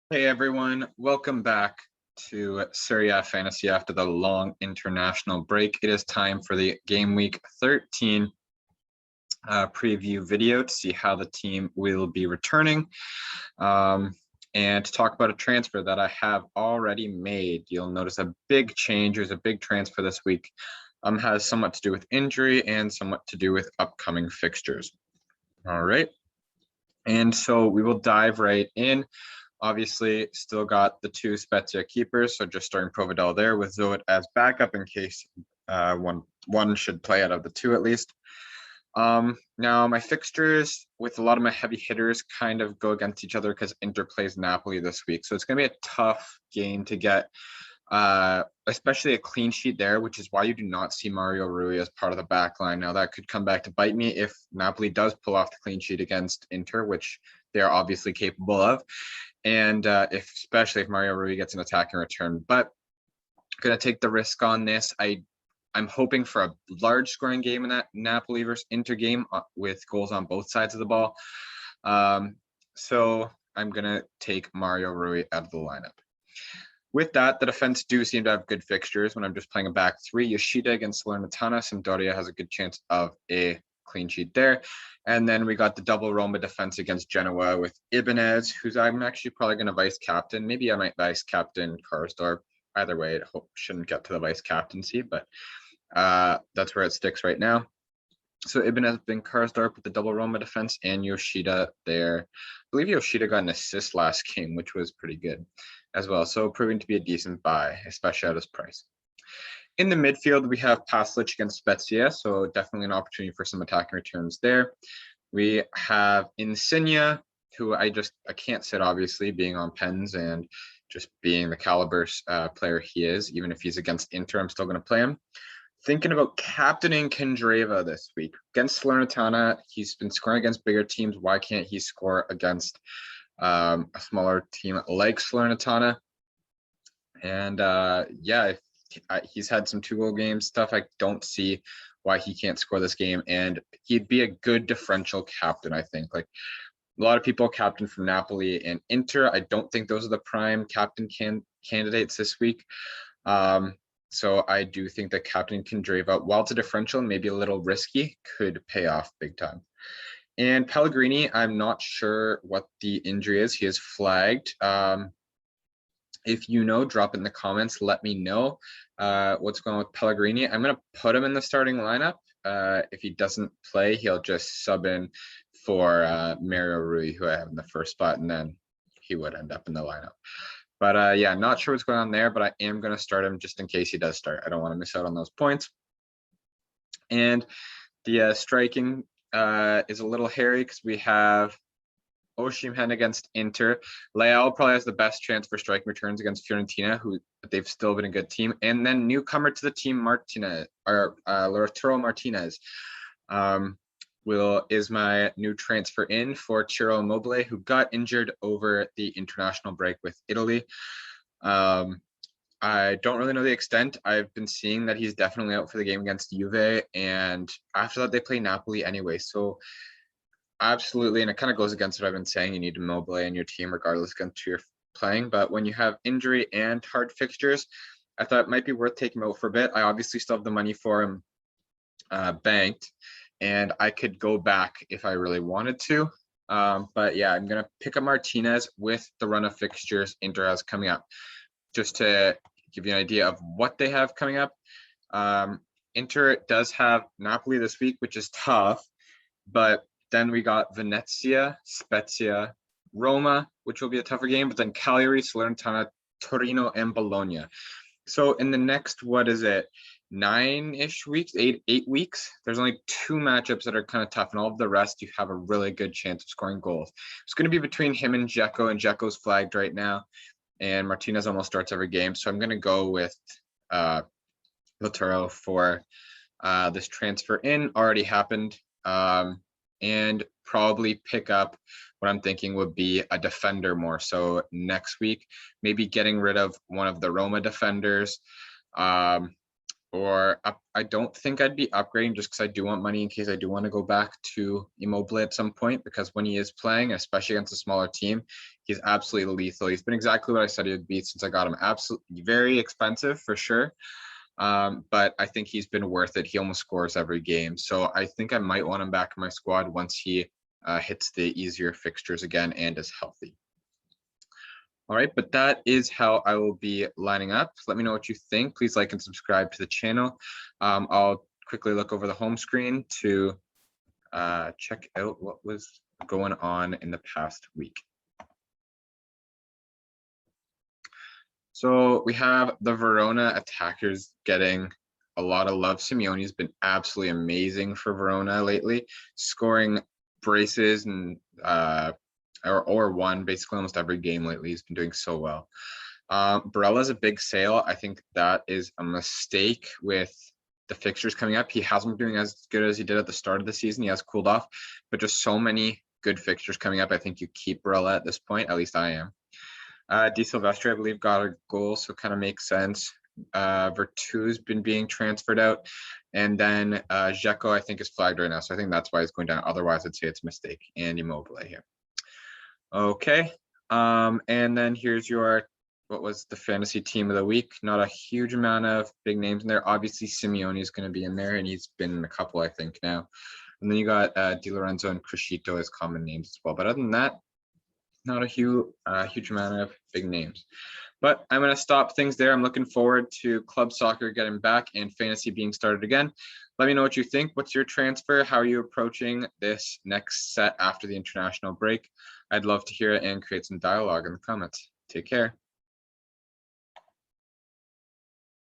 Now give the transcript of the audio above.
Hey everyone, welcome back to Serie Fantasy after the long international break. It is time for the Game Week 13 preview video to see how the team will be returning and to talk about a transfer that I have already made. You'll notice a big change. There's a big transfer this week. Has somewhat to do with injury and somewhat to do with upcoming fixtures. All right. And so we will dive right in. Obviously, still got the two Spezia keepers, so just starting Provedel there with Zoet as backup in case one should play out of the two at least. Now my fixtures with a lot of my heavy hitters kind of go against each other because Inter plays Napoli this week, so it's going to be a tough game to get, especially a clean sheet there, which is why you do not see Mario Rui as part of the back line. Now that could come back to bite me if Napoli does pull off the clean sheet against Inter, which they are obviously capable of. And especially if Mario Rui gets an attacking return. But I'm going to take the risk on this. I'm hoping for a large scoring game in that Napoli versus Inter game with goals on both sides of the ball. So I'm going to take Mario Rui out of the lineup. With that, the defense do seem to have good fixtures when I'm just playing a back three. Yoshida against Salernitana. Sampdoria has a good chance of a clean sheet there. And then we got the double Roma defense against Genoa with Ibanez, who's I'm actually probably going to vice captain. Maybe I might vice captain Karsdorp. Either way, it shouldn't get to the vice captaincy, but that's where it sticks right now. So Ibanez been Karsdorp with the double Roma defense and Yoshida there. I believe Yoshida got an assist last game, which was pretty good as well. So proving to be a decent buy, especially at his price. In the midfield, we have Paslic against Spezia, so definitely an opportunity for some attacking returns there. We have Insigne, who I can't sit, obviously, being on pens and just being the caliber player he is. Even if he's against Inter, I'm still going to play him. Thinking about captaining Candreva this week. Against Salernitana, he's been scoring against bigger teams. Why can't he score against a smaller team like Salernitana? And he's had some 2-goal games stuff. I don't see why he can't score this game, and he'd be a good differential captain. I think like a lot of people captain from Napoli and Inter. I don't think those are the prime captain candidates this week. So I do think that Captain Candreva, while it's a differential, maybe a little risky, could pay off big time. And Pellegrini, I'm not sure what the injury is. He is flagged. If you know, drop it in the comments. Let me know what's going on with Pellegrini. I'm going to put him in the starting lineup. If he doesn't play, he'll just sub in for Mario Rui, who I have in the first spot, and then he would end up in the lineup. But yeah, not sure what's going on there, but I am going to start him just in case he does start. I don't want to miss out on those points. And the striking is a little hairy because we have Osimhen against Inter. Leao probably has the best chance for striking returns against Fiorentina, who they've still been a good team. And then newcomer to the team, Martinez, or Lautaro Martinez, is my new transfer in for Ciro Immobile, who got injured over the international break with Italy. I don't really know the extent. I've been seeing that he's definitely out for the game against Juve, and after that they play Napoli anyway. So absolutely, and it kind of goes against what I've been saying. You need Immobile in your team regardless against who you're playing. But when you have injury and hard fixtures, I thought it might be worth taking him out for a bit. I obviously still have the money for him banked, and I could go back if I really wanted to. But yeah, I'm going to pick up Martinez with the run of fixtures Inter has coming up. Just to give you an idea of what they have coming up, Inter does have Napoli this week, which is tough, but then we got Venezia, Spezia, Roma, which will be a tougher game, but then Cagliari, Salernitana, Torino, and Bologna. So in the next, 9-ish weeks, eight weeks, there's only 2 matchups that are kind of tough, and all of the rest you have a really good chance of scoring goals. It's going to be between him and Dzeko's flagged right now, and Martinez almost starts every game. So I'm going to go with Lautaro for this transfer in. Already happened. And probably pick up what I'm thinking would be a defender more. So next week, maybe getting rid of one of the Roma defenders, or up. I don't think I'd be upgrading just because I do want money in case I do want to go back to Immobile at some point, because when he is playing, especially against a smaller team, he's absolutely lethal. He's been exactly what I said he would be since I got him. Absolutely very expensive for sure. But I think he's been worth it. He almost scores every game. So I think I might want him back in my squad once he hits the easier fixtures again and is healthy. All right, but that is how I will be lining up. Let me know what you think. Please like and subscribe to the channel. I'll quickly look over the home screen to check out what was going on in the past week. So we have the Verona attackers getting a lot of love. Simeone's been absolutely amazing for Verona lately, scoring braces and or one basically almost every game lately. He's been doing so well. Barella's a big sale. I think that is a mistake with the fixtures coming up. He hasn't been doing as good as he did at the start of the season. He has cooled off, but just so many good fixtures coming up. I think you keep Barella at this point. At least I am. Di Silvestri, I believe, got a goal, so kind of makes sense. Vertu's been being transferred out. And then Dzeko, I think, is flagged right now. So I think that's why it's going down. Otherwise, I'd say it's a mistake. And Immobile here. Okay. And then here's your, what was the fantasy team of the week? Not a huge amount of big names in there. Obviously, Simeone is going to be in there, and he's been in a couple, I think, now. And then you got Di Lorenzo and Crescito as common names as well. But other than that, not a huge amount of big names. But I'm going to stop things there. I'm looking forward to club soccer getting back and fantasy being started again. Let me know what you think. What's your transfer? How are you approaching this next set after the international break? I'd love to hear it and create some dialogue in the comments. Take care.